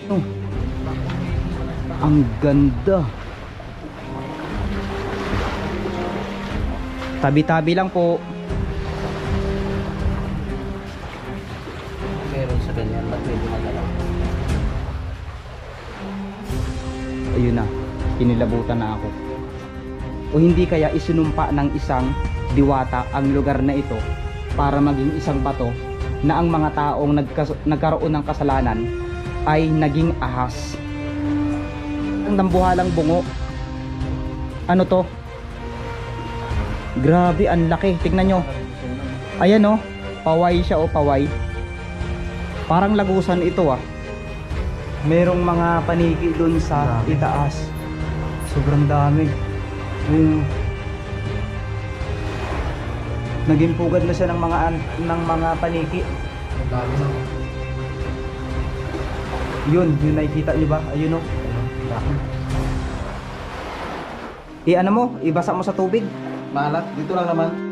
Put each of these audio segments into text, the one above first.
Oh, ang ganda. Tabi-tabi lang po. Meron sa ganyan, ba't medyo magalaw? Ayun na, inilabutan na ako. O hindi kaya isinumpa ng isang diwata ang lugar na ito para maging isang bato na ang mga taong nagkaroon ng kasalanan ay naging ahas. Ang nambuhalang bungo. Ano to? Grabe, ang laki. Tignan nyo. Ayan o, paway siya o, paway. Parang lagusan ito ah. Merong mga paniki dun sa itaas. Sobrang dami. Naging pugad na siya ng mga paniki. Yun nakikita nyo ba? Ayun o. Ano mo? Ibasa mo sa tubig. Maalat, dito lang naman.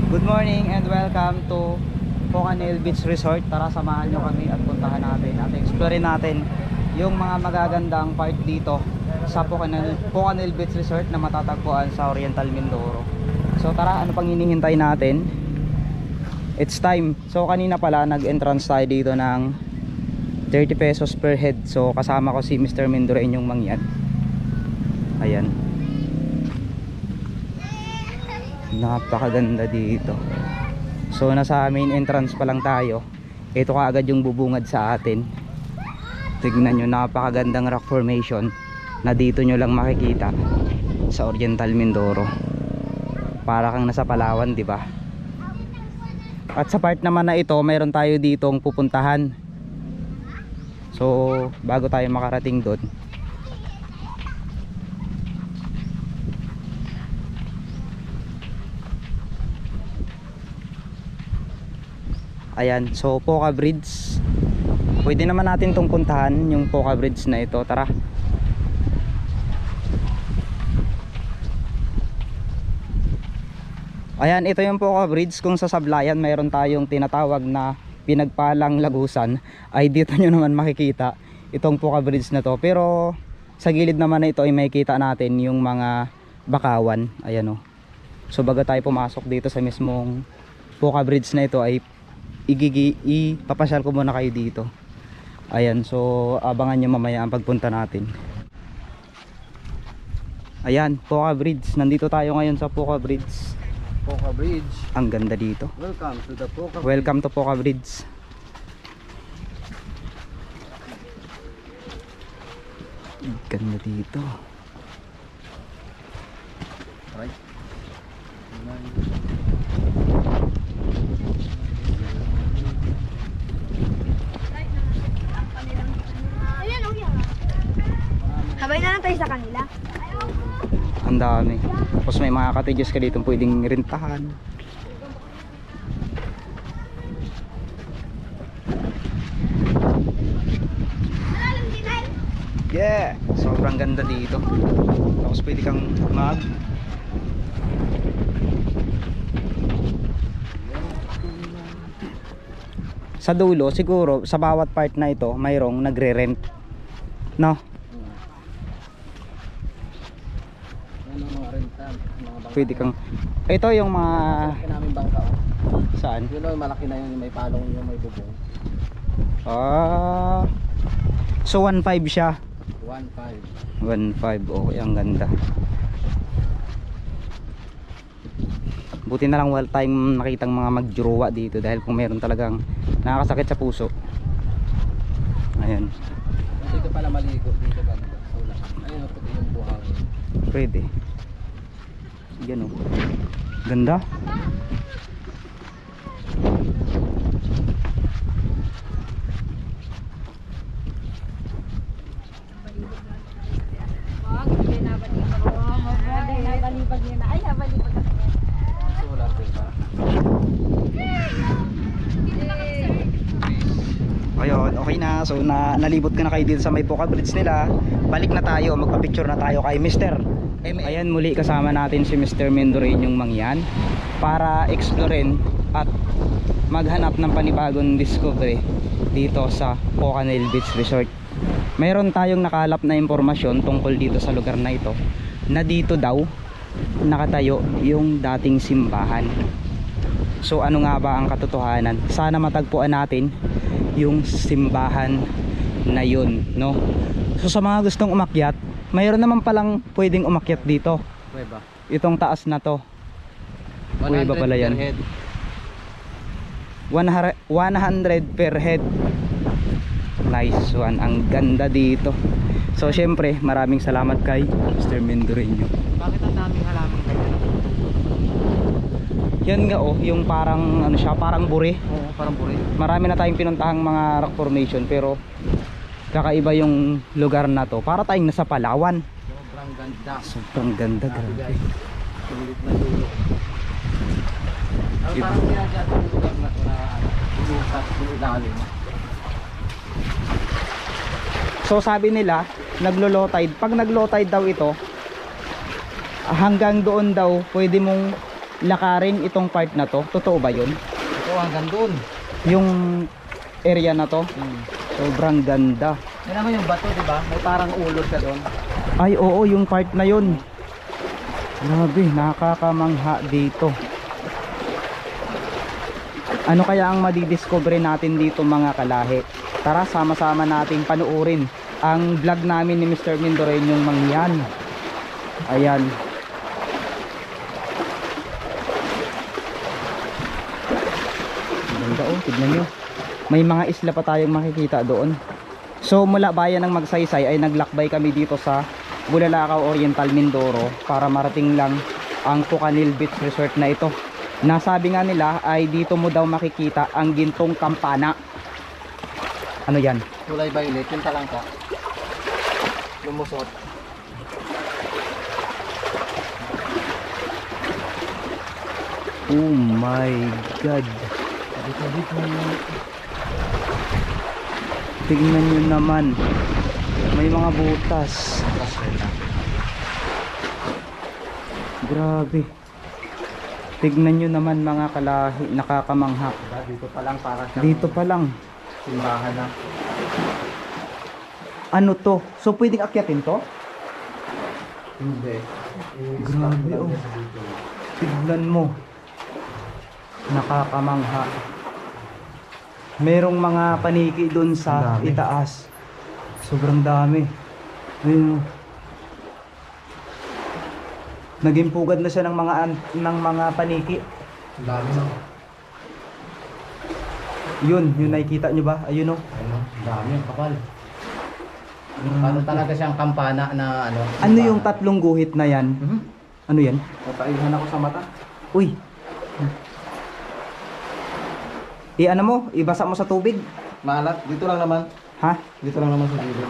Good morning and welcome to Pocanel Beach Resort. Tara, samahan nyo kami at puntahan natin at explore natin yung mga magagandang part dito sa Pocanel Beach Resort na matatagpuan sa Oriental Mindoro. So tara, ano pang hinihintay natin? It's time. So kanina pala nag-entrance tayo dito ng 30 pesos per head. So kasama ko si Mr. Mindoro inyong mangyan. Ayan. Napakaganda dito. So nasa main entrance pa lang tayo. Ito kaagad yung bubungad sa atin. Tignan nyo, napakagandang rock formation na dito nyo lang makikita sa Oriental Mindoro. Para kang nasa Palawan, di ba? At sa part naman na ito, mayroon tayo ditong pupuntahan. So bago tayo makarating doon, Ayan, so Poca Bridge. Pwede naman natin tong puntahan, yung Poca Bridge na ito. Tara. Ayan, ito yung Poca Bridge. Kung sa Sablayan mayroon tayong tinatawag na Pinagpalang Lagusan, ay dito nyo naman makikita itong Poca Bridge na to. Pero sa gilid naman na ito ay makikita natin yung mga bakawan. Ayan o. So bago tayo pumasok dito sa mismong Poca Bridge na ito ay ipapasyal ko muna kayo dito. Ayan, so abangan nyo mamaya ang pagpunta natin. Ayan, Poca Bridge. Nandito tayo ngayon sa Poca Bridge. Poca Bridge. Ang ganda dito. Welcome to the Poca Bridge. Welcome to Poca Bridge. Ganda dito. Right. Habay na lang tayo sa kanila. Ang dami. Tapos may mga cottages ka dito pwedeng rentahan. Yeah! Sobrang ganda dito. Tapos pwede kang sa dulo siguro sa bawat part na ito mayroong nagre-rent, no? Yan ang mga rental. Mga bangka. Pwede kang ito yung mga Malaki namin bangka. Oh. saan? Yun o, malaki na yun. Yung may palong, yung may bubong. So 1.5 siya. 1.5. 1.5. Okay, ang ganda. Buti na lang wala tayong nakitang mga magjuruwa dito dahil kung meron talagang nakakasakit sa puso. Ayan. Dito pala maligo. Dito ganda. Sa ulan. Ayun o, puti yung buhangin. Pwede. Yan o. Ganda. So wala din ba? Ayun, okay na. So nalibot ka na kayo dito sa may Poca Bridge nila. Balik na tayo, magpa-picture na tayo kay Mr. Ayan, muli kasama natin si Mr. Mendoreñong Mangyan para explorein at maghanap ng panibagong discovery dito sa Pocanel Beach Resort. Mayroon tayong nakalap na impormasyon tungkol dito sa lugar na ito, na dito daw nakatayo yung dating simbahan. So ano nga ba ang katotohanan? Sana matagpuan natin yung simbahan na yun, no? So sa mga gustong umakyat, mayroon naman palang pwedeng umakyat dito. Pweba. Itong taas na to. Pweba pala yan. 100 per head. Nice one. Ang ganda dito. So syempre maraming salamat kay Mr. Mendoreño. Bakit ang daming halaman kayo? Yan nga oh, yung parang ano siya, parang buri. Oo, parang buri. Marami na tayong pinuntahang mga rock formation pero kakaiba yung lugar na to. Para tayong nasa Palawan. Sobrang ganda. Sobrang ganda, grabe. Sulit na dulo. Parang ginagawa sa lugar na inukat yung ilalim. So sabi nila, naglo-low tide. Pag nag-low tide daw ito, hanggang doon daw pwede mong lakarin itong part na to. Totoo ba yun? Ito hanggang doon. Yung area na to, sobrang ganda. Yan naman yung bato, di ba? May parang ulo siya doon. Ay oo, yung part na yun. Grabe, nakakamangha dito. Ano kaya ang madidiscover natin dito mga kalahi? Tara, sama-sama nating panuorin ang vlog namin ni Mr. Mendoreñong Mangyan. Ayan. Ganda oh, tignan nyo. May mga isla pa tayong makikita doon. So mula bayan ng Magsaysay ay naglakbay kami dito sa Bulalakaw Oriental, Mindoro para marating lang ang Pocanel Beach Resort na ito. Nasabi nga nila ay dito mo daw makikita ang gintong kampana. Ano yan? Kulay violet, yung talangka. Lumusot. Oh my God. Tignan nyo naman. May mga butas. Grabe. Tignan nyo naman mga kalahi. Nakakamangha. Dito pa lang para sa Dito pa lang. simbahan na. Ano to? So pwedeng akyatin to? Hindi. Grabe oh. Tignan mo. Nakakamangha. Merong mga paniki doon sa Dami. itaas. Sobrang dami. Ayun. Oh. Naging pugad na siya ng mga paniki. Ang dami no. Yun nakikita nyo ba? Ayun oh. Ayun no. Ang dami ang kapal. Ano talaga siyang kampana na ano? Ano yung tatlong guhit na yan? Mhm. Ano yan? Papaihan ako sa mata. Uy. Ano mo? Ibasa mo sa tubig? Maalat. Dito lang naman. Ha? Dito lang naman sa gilid.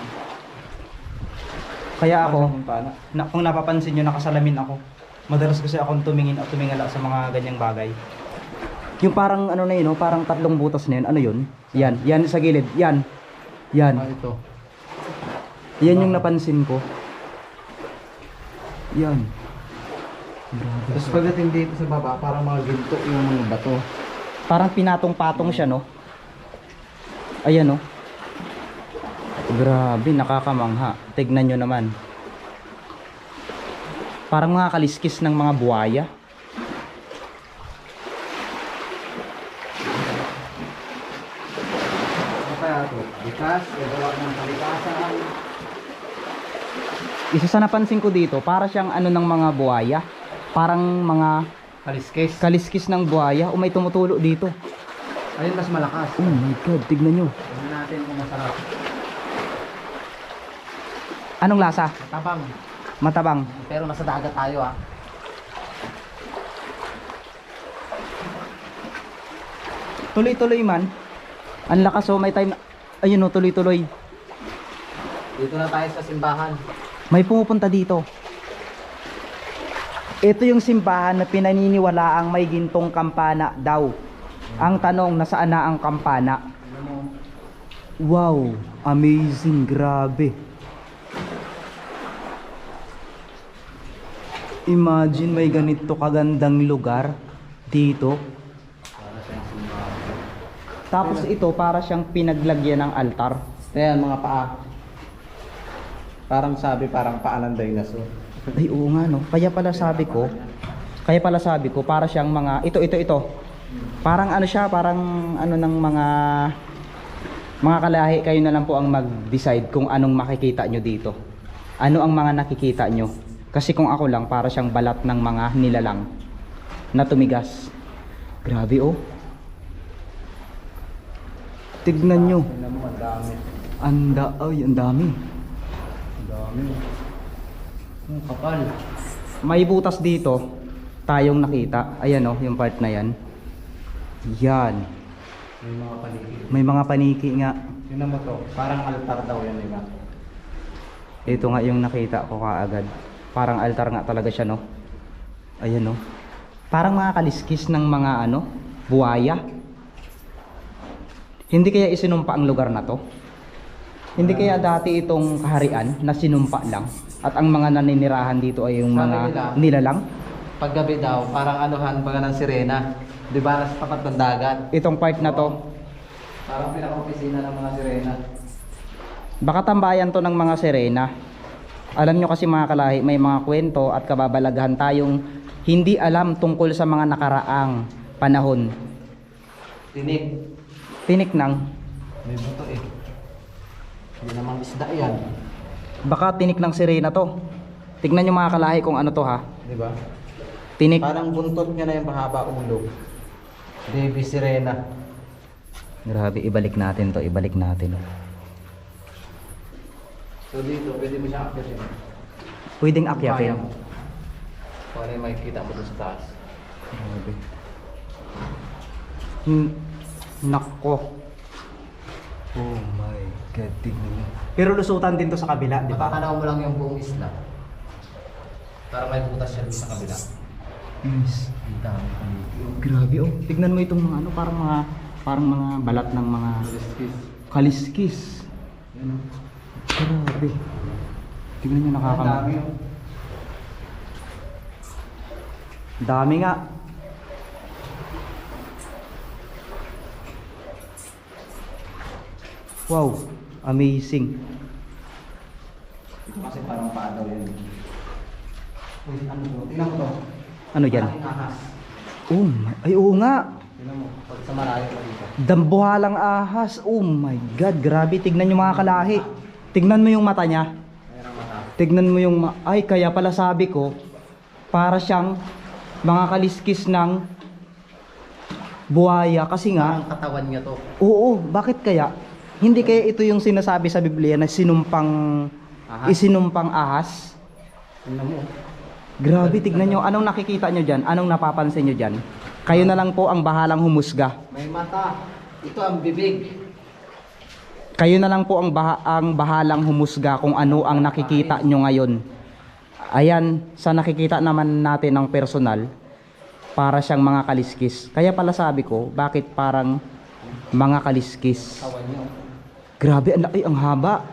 Kaya ako, Kampana. kung napapansin nyo, nakasalamin ako. Madalas kasi akong tumingin at tumingala sa mga ganyang bagay. Yung parang ano na yun, no? Parang tatlong butas na yun. Ano yun? Yan sa gilid. Yan. Ah, ito. Yan yung napansin ko. Yan. Grabe. Tapos pagdating dito sa baba, parang mga ginto yung mga bato. Parang pinatong-patong siya, no? Ayan, no? Grabe, nakakamangha. Tignan nyo naman. Parang mga kaliskis ng mga buhaya. Ano kaya ito? Bikas, gawa ng kalikasan. Isa sa napansin ko dito, para siyang ano ng mga buhaya. Parang mga Kaliskes. kaliskis ng buhaya. O may tumutulo dito. Ayun mas malakas. Oh my God, tignan nyo. Tingnan natin kung masarap. Anong lasa? Matabang. Matabang. Pero nasa dagat tayo ah. Tuloy-tuloy man. Ang lakas oh, may time. Ayun oh, tuloy-tuloy. Dito na tayo sa simbahan. May pumupunta dito. Ito yung simbahan na pinaniniwalaang may gintong kampana daw. Ang tanong, nasaan na ang kampana? Wow, amazing, grabe. Imagine may ganito kagandang lugar dito. Tapos ito para siyang pinaglagyan ng altar. Ayan mga paa. Parang sabi parang paa ng dinosaur. Ay oo nga no. Kaya pala sabi ko para siyang mga ito. Parang ano siya, parang ano ng mga kalahi, kayo na lang po ang mag-decide kung anong makikita nyo dito. Ano ang mga nakikita nyo? Kasi kung ako lang, para siyang balat ng mga nilalang na tumigas. Grabe oh. Tignan nyo. Tingnan mo, ang dami. Ang dami. Ang dami. Ang kapal. May butas dito tayong nakita. Ayan oh, yung part na yan. Yan. May mga paniki. May mga paniki nga. Tingnan mo to. Parang altar daw yan, diba? Ito nga yung nakita ko kaagad. Parang altar nga talaga siya, no? Ayan, no? Parang mga kaliskis ng mga, buhaya. Hindi kaya isinumpa ang lugar na to? Hindi kaya dati itong kaharian na sinumpa lang? At ang mga naninirahan dito ay yung Sabi mga nila, nilalang? Paggabi daw, parang anuhan baga ng sirena. Di ba? Nasa tapat ng dagat. Itong part na to, Parang pinaka-opisina ng mga sirena. baka tambayan to ng mga sirena. Alam nyo kasi mga kalahi, may mga kwento at kababalaghan tayong hindi alam tungkol sa mga nakaraang panahon. Tinik. Tinik nang, May buto eh. Hindi namang isda yan. baka tinik ng sirena to. Tignan nyo mga kalahi kung ano to ha. Di ba? Tinik. Parang buntot niya na yung mahaba ulo. Baby sirena. Grabe, ibalik natin to, ibalik natin. So dito, pwede mo siyang akyatin. Pwedeng akyatin. Kung ano yung makikita mo doon sa taas. Grabe. Nako. Oh my God, tignan nyo. Pero lusutan din to sa kabila, di ba? Makakalaw mo lang yung buong isla. Para may butas siya doon sa kabila. Yes. Ang dami paniki. Grabe oh. Tignan mo itong mga parang mga Parang mga balat ng mga kaliskis. Grabe. Tingnan nyo, Dami oh. Dami nga. Wow, amazing. Ito kasi parang paa daw yan. Uy, ano to? Tingnan mo to. Ano yan? Malaking ahas. Ay oo nga. Tingnan mo, pag sa malayo pa dito. Dambuhalang ahas. Oh my God, grabe. Tignan nyo mga kalahi. Tignan mo yung mata niya. Mayroong mata. Tignan mo yung ay, kaya pala sabi ko, para siyang mga kaliskis ng buhaya. Kasi nga, Parang katawan niya to. oo, bakit kaya? Hindi kaya ito yung sinasabi sa Biblia na Ahas. isinumpang ahas? Tingnan mo. Grabe, tignan nyo. Anong nakikita nyo dyan? Anong napapansin nyo dyan? Kayo na lang po ang bahalang humusga. May mata. Ito ang bibig. Kayo na lang po ang bahalang humusga kung ano ang nakikita nyo ngayon. Ayan, sa nakikita naman natin ng personal, para siyang mga kaliskis. Kaya pala sabi ko, bakit parang mga kaliskis? Katawan niyo. Grabe, ang laki, ang haba.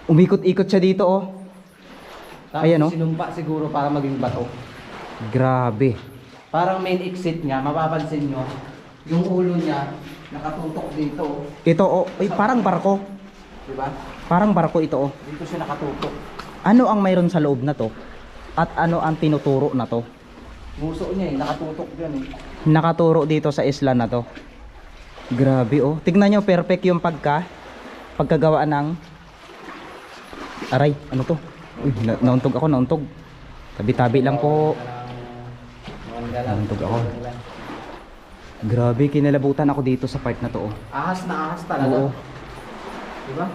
Umikot-ikot siya dito, oh. Tapos Ayan, oh. sinumpa siguro para maging bato. Grabe. Parang main exit niya, mapapansin nyo, yung ulo niya nakatutok dito. Ito, oh, ay, parang barko. Diba? Parang barko ito, oh. Dito siya nakatutok. Ano ang mayroon sa loob na to? At ano ang tinuturo na to? Muso niya nakatutok dyan eh. Nakaturo dito sa isla na to. Grabe, oh. Tignan nyo, perfect yung pagkagawa ng aray, ano to? Uy, nauntog ako, nauntog. Tabi-tabi lang po. Nauntog ako. Grabe, kinalabutan ako dito sa part na to, oh. Ahas na ahas talaga. Oo. Diba?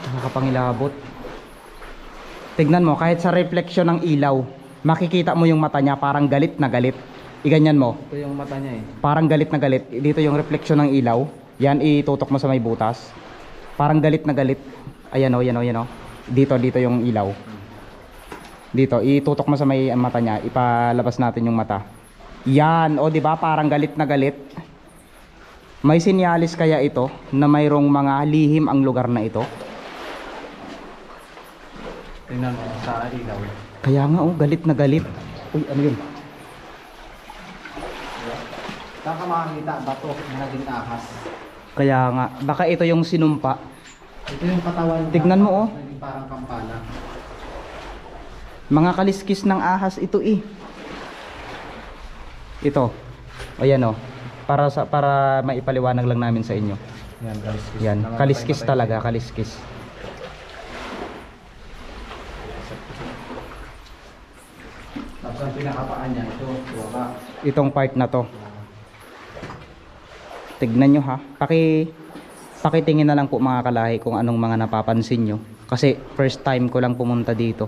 Nakakapangilabot. Tignan mo, kahit sa refleksyon ng ilaw, makikita mo yung mata niya, parang galit na galit. Iganyan mo, Ito yung mata niya eh. parang galit na galit. Dito yung refleksyon ng ilaw. Yan, itutok mo sa may butas. Parang galit na galit. Ayan o, yan o, yan o. Dito yung ilaw. Dito, itutok mo sa may mata niya. Ipalabas natin yung mata. Yan, o, di ba? Parang galit na galit. May sinyalis kaya ito na mayroong mga lihim ang lugar na ito? Tingnan mo sa ilaw. Kaya nga, oh, galit na galit. Uy, ano yun? Saan ka makakita bato na naging ahas? Kaya nga, baka ito yung sinumpa. Ito yung katawan niya. Tignan mo, oh. Naging parang kampana. Mga kaliskis ng ahas ito eh. Ito. Ayan oh. Para maipaliwanag lang namin sa inyo. Yan, kaliskis. Yan, kaliskis talaga, kaliskis. Tapos ang pinakapaan niya, ito, waka. Itong part na to. Tignan nyo ha. Pakitingin na lang po mga kalahi kung anong mga napapansin nyo. Kasi first time ko lang pumunta dito.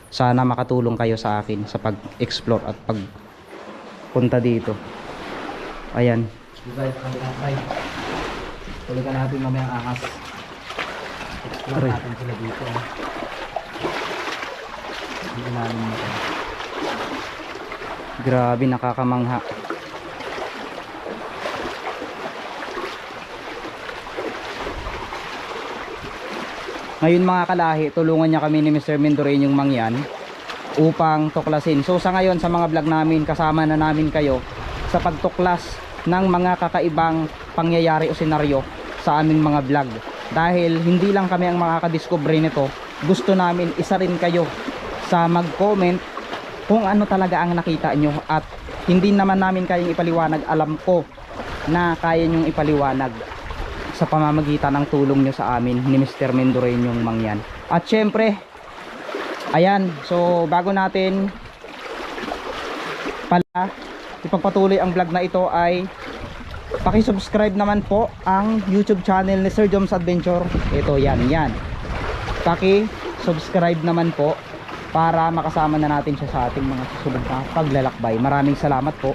Sana makatulong kayo sa akin sa pag-explore at pagpunta dito. Ayan. Diba, kabilang side. Tulogan natin mamaya ang ahas. Explore Aray. natin sila dito. Ang ilalim nito. Grabe, nakakamangha. Ngayon mga kalahi, tulungan niya kami ni Mr. Mendoreñong Mangyan upang tuklasin. So sa ngayon sa mga vlog namin, kasama na namin kayo sa pagtuklas ng mga kakaibang pangyayari o senaryo sa aming mga vlog. Dahil hindi lang kami ang makakadiscover nito, gusto namin isa rin kayo sa mag-comment kung ano talaga ang nakita nyo. At hindi naman namin kayang ipaliwanag, alam ko na kaya nyong ipaliwanag sa pamamagitan ng tulong nyo sa amin ni Mr. Mendoreñong Mangyan. At syempre, ayan, so bago natin pala ipagpatuloy ang vlog na ito ay paki-subscribe naman po ang YouTube channel ni Sir Joms Adventure. Ito, yan. Paki-subscribe naman po para makasama na natin siya sa ating mga susunod na paglalakbay. Maraming salamat po.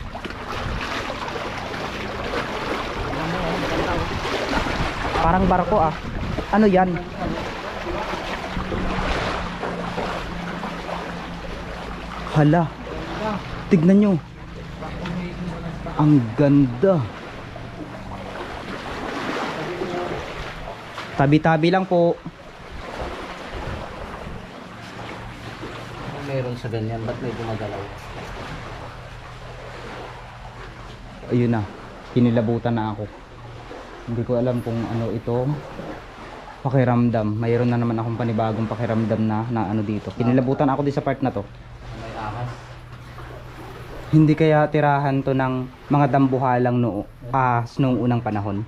Parang barko ah. Ano yan? Hala. Tignan nyo. Ang ganda. Tabi-tabi lang po. Meron sa ganyan, ba't may gumagalaw? Ayun na, kinilabutan na ako. Hindi ko alam kung ano ito. Pakiramdam. Mayroon na naman akong panibagong pakiramdam na ano dito. Kinilabutan ako din sa part na to. May ahas. Hindi kaya tirahan to ng mga dambuhalang noong unang panahon.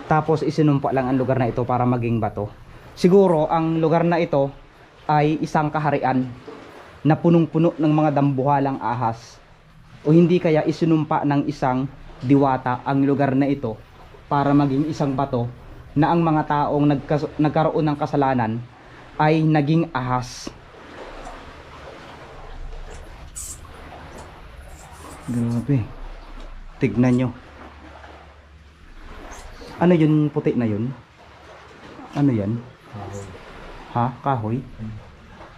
Tapos isinumpa lang ang lugar na ito para maging bato. Siguro ang lugar na ito ay isang kaharian na punong-puno ng mga dambuhalang ahas. O hindi kaya isinumpa ng isang diwata ang lugar na ito para maging isang bato na ang mga taong nagkaroon ng kasalanan ay naging ahas. Grabe. Tignan nyo. Ano yun puti na yun? Ano yan? Kahoy. Ha? Kahoy?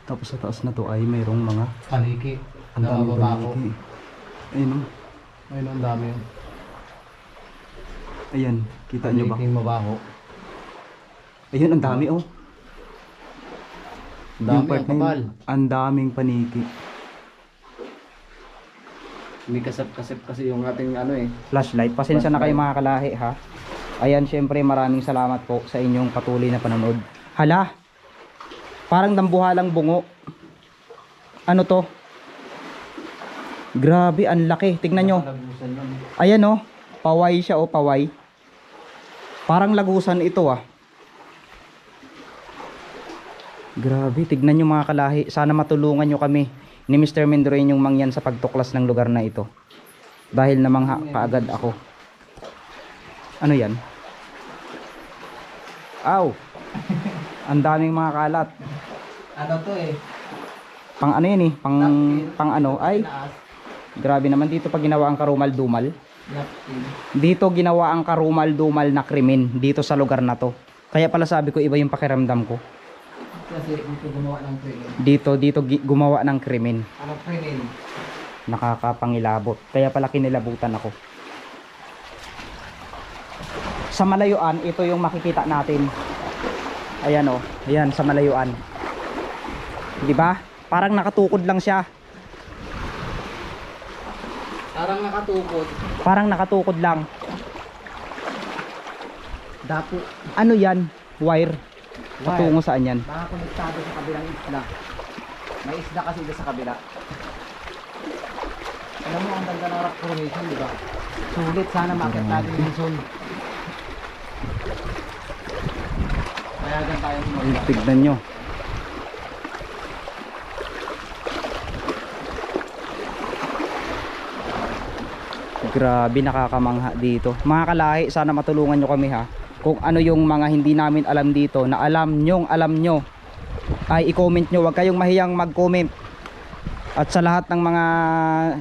Tapos sa taas na to ay mayroong mga Paniki. ang dami Nakababa ko. paniki. Ayun o. Ayun, ang dami yun. Ayan. Kita nyo ba? Paniking mabaho. Ayun ang dami oh. Ang dami, Yung part ang na yun, kapal. ang daming paniki. May kasap-kasap kasi yung ating ano eh. Flashlight. Pasensya na kayo mga kalahi ha. Ayan, syempre maraming salamat po sa inyong patuloy na panonood. Hala, parang dambuhalang bungo. Ano to? Grabe, ang laki. Tignan nyo. Lagusan yun. Ayan oh, paway siya oh, paway. Parang lagusan ito ah. Grabe, tignan nyo mga kalahi. Sana matulungan nyo kami ni Mr. Mendroy yung mangyan sa pagtuklas ng lugar na ito. Dahil namangha kaagad ako. Ano yan? Aw! Ang daming mga kalat. Ano to eh? Pang ano yan eh? Pang ano? Ay! Grabe naman dito pag ginawa ang karumal-dumal. Napkin. Dito ginawa ang karumal-dumal na krimen dito sa lugar na to. Kaya pala sabi ko iba yung pakiramdam ko. Kasi dito gumawa ng krimen. Dito gumawa ng krimen. Ano krimen? Nakakapangilabot. Kaya pala kinilabutan ako. Sa malayuan, ito yung makikita natin. Ayan oh. Ayan sa malayuan. 'Di ba? Parang nakatukod lang siya. Parang nakatukod. Parang nakatukod lang. Dapo. Ano 'yan? Wire. Patungo saan 'yan? Nakakonektado sa kabilang isla. May isla kasi dito sa kabila. Alam mo, ang ganda ng rock formation, di ba? Sulit, sana makit natin yung zone. Mayagan tayo mo. Ay, tignan nyo. Grabe, nakakamangha dito. Mga kalahi, sana matulungan nyo kami ha. Kung ano yung mga hindi namin alam dito, na alam nyo, ay i-comment nyo. Huwag kayong mahiyang mag-comment. At sa lahat ng mga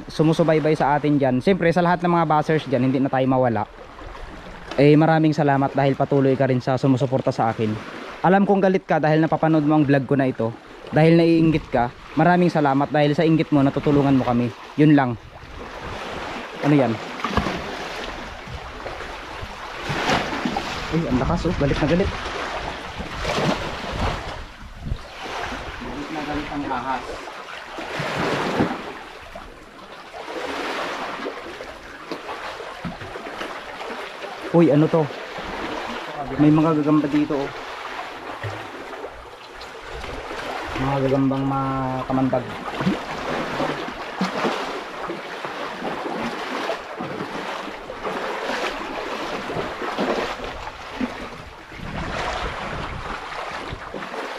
sumusubaybay sa atin dyan, siyempre sa lahat ng mga bashers dyan, hindi na tayo mawala. Eh maraming salamat dahil patuloy ka rin sa sumusuporta sa akin. Alam kong galit ka dahil napapanood mo ang vlog ko na ito. Dahil naiinggit ka, maraming salamat dahil sa inggit mo natutulungan mo kami. Yun lang. Ano yan? Ay, ang lakas oh, galit na galit. Galit na galit ang ahas. Uy, ano to? May mga gagamba dito oh. Mga gagambang makamandag.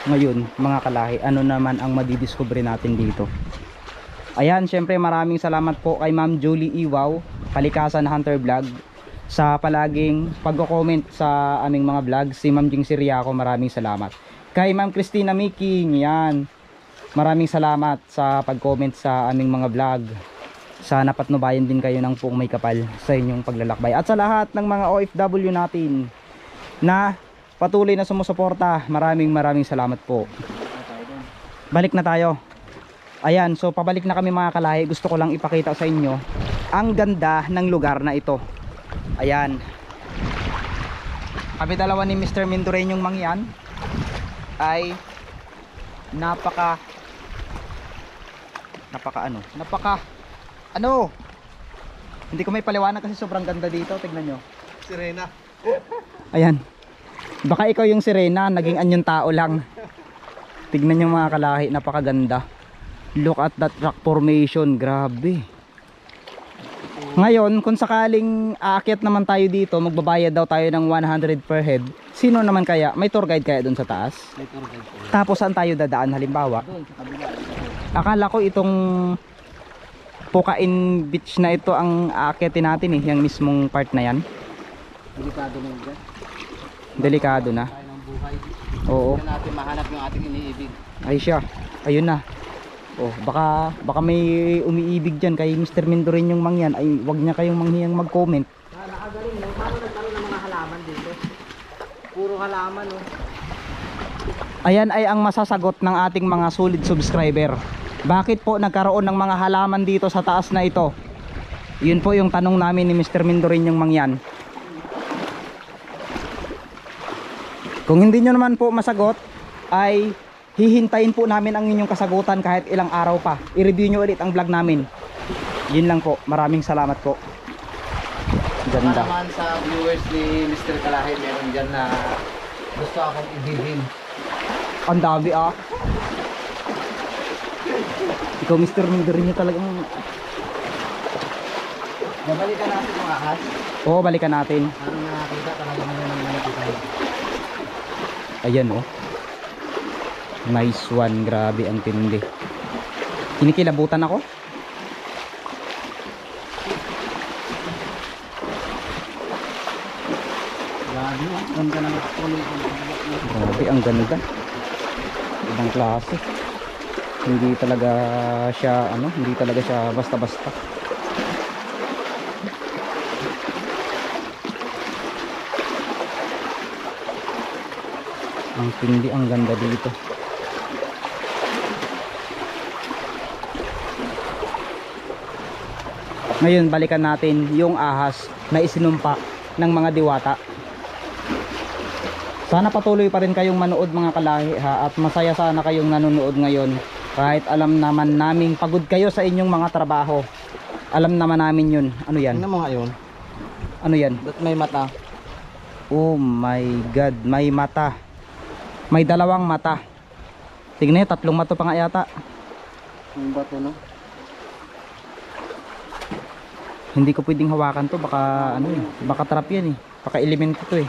Ngayon, mga kalahi, ano naman ang madidiscover natin dito? Ayan, syempre maraming salamat po kay Ma'am Julie Iwaw, Kalikasan Hunter Vlog, sa palaging pagko-comment sa aming mga vlog. Si Ma'am Jing Siriaco, maraming salamat. Kay Ma'am Christina Miking, yan, maraming salamat sa pag-comment sa aming mga vlog. Sana patnubayan din kayo ng puong may kapal sa inyong paglalakbay. At sa lahat ng mga OFW natin na patuloy na sumusuporta, maraming salamat po. Balik na tayo. Ayan, so pabalik na kami mga kalahi. Gusto ko lang ipakita sa inyo ang ganda ng lugar na ito. Ayan. Kami dalawa ni Mr. Mindoreñong Mangyan ay napaka hindi ko may paliwanag kasi sobrang ganda dito. Tignan nyo. Sirena. Ayan. Baka ikaw yung sirena, naging anyong tao lang. Tignan nyo mga kalahi, napakaganda. Look at that rock formation, grabe. Ngayon, kung sakaling aakyat naman tayo dito, magbabayad daw tayo ng 100 per head. Sino naman kaya? May tour guide kaya doon sa taas? May tour guide po. Tapos saan tayo dadaan halimbawa? Doon sa kabila. Akala ko itong Pukain Beach na ito ang aakyatin natin yung mismong part na yan. Delikado na yun. Delikado na. Tayo ng buhay. Oo. Hindi natin mahanap yung ating iniibig. Ay siya. Ayun na. Oh, baka may umiibig diyan kay Mr. Mindoreñong Mangyan. Ay wag niya kayong manghiyang mag-comment. Nakagaling no? Paano nagkaroon ng mga halaman dito? Puro halaman no? Ayan ay ang masasagot ng ating mga solid subscriber. Bakit po nagkaroon ng mga halaman dito sa taas na ito? Yun po yung tanong namin ni Mr. Mindoreñong Mangyan. Kung hindi nyo naman po masagot, ay hihintayin po namin ang inyong kasagutan kahit ilang araw pa. I-review nyo ulit ang vlog namin. Yun lang po. Maraming salamat po. Ganda. Naman sa viewers ni Mr. Kalahi, meron dyan na gusto akong ibigin. Ang dami ah. Ikaw Mr. Mindoreño talagang... Babalikan natin yung ahas. Oo, balikan natin. Ano nakakita talaga naman ng malapit tayo. Ayan oh. Nice one. Grabe ang tindi. Kinikilabutan ako. Grabe ah. Ganda ng tuloy. Grabe ang ganda. Ibang klase. Hindi talaga siya basta-basta. Ang tindi, ang ganda dito. Ngayon balikan natin yung ahas na isinumpa ng mga diwata. Sana patuloy pa rin kayong manood mga kalahi ha, at masaya sana kayong nanonood ngayon. Kahit alam naman naming pagod kayo sa inyong mga trabaho. Alam naman namin yun. Ano yan? Tingnan mo nga yun. Ano yan? Ba't may mata? Oh my God, may mata. May dalawang mata. Tingnan nyo, 3 mata pa nga yata. Yung bato no? Hindi ko pwedeng hawakan to, baka ano eh, baka trap yan eh. Baka elemento to eh.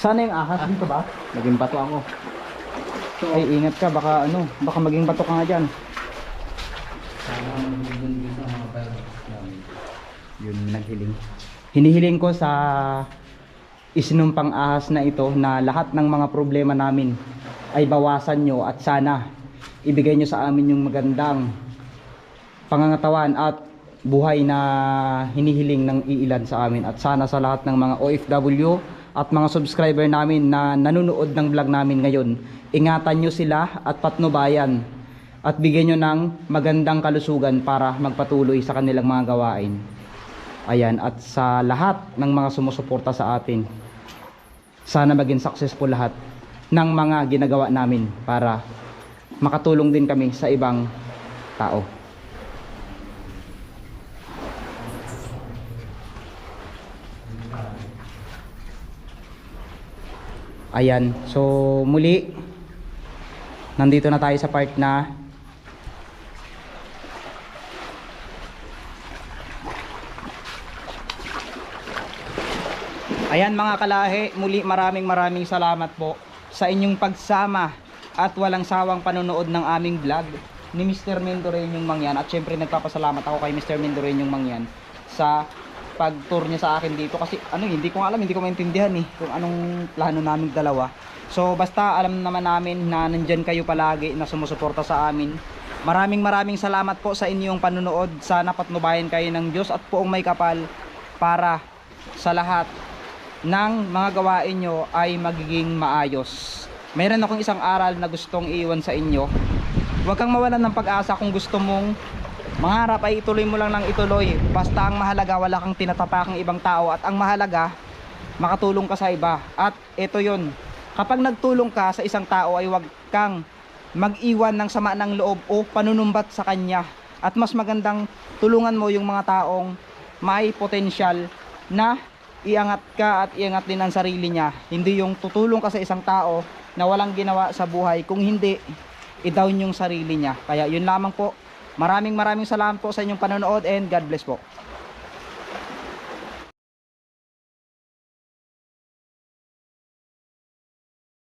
Sana yung ahas dito ba? Naging bato ako. Ay ingat ka, baka ano, baka maging bato ka nga dyan. Yun naghiling. Hinihiling ko sa isinumpang ahas na ito na lahat ng mga problema namin ay bawasan nyo at sana ibigay nyo sa amin yung magandang pangangatawan at buhay na hinihiling ng iilan sa amin. At sana sa lahat ng mga OFW at mga subscriber namin na nanonood ng vlog namin ngayon, ingatan nyo sila at patnubayan at bigyan nyo ng magandang kalusugan para magpatuloy sa kanilang mga gawain. Ayan, at sa lahat ng mga sumusuporta sa atin, sana maging successful lahat ng mga ginagawa namin para makatulong din kami sa ibang tao. Ayan, so muli nandito na tayo sa part na ayan mga kalahi, muli maraming salamat po sa inyong pagsama at walang sawang panonood ng aming vlog ni Mr. Mindoreñong Mangyan. At syempre nagpapasalamat ako kay Mr. Mindoreñong Mangyan sa pag-tour niya sa akin dito kasi ano, hindi ko maintindihan eh kung anong plano naming dalawa. So basta alam naman namin na nandyan kayo palagi na sumusuporta sa amin. Maraming salamat po sa inyong panonood. Sana patnubayan kayo ng Diyos at poong may kapal para sa lahat ng mga gawain nyo ay magiging maayos. Mayroon akong isang aral na gustong iwan sa inyo. Huwag kang mawalan ng pag-asa kung gusto mong Mangarap ay ituloy mo lang ng ituloy. Basta ang mahalaga, wala kang tinatapakang ibang tao. At ang mahalaga, makatulong ka sa iba. At ito yun, kapag nagtulong ka sa isang tao ay huwag kang mag-iwan ng sama ng loob o panunumbat sa kanya. At mas magandang tulungan mo yung mga taong may potensyal na iangat ka at iangat din ang sarili niya. Hindi yung tutulong ka sa isang tao na walang ginawa sa buhay, kung hindi i-down yung sarili niya. Kaya yun lamang po. Maraming salamat po sa inyong panonood and God bless po.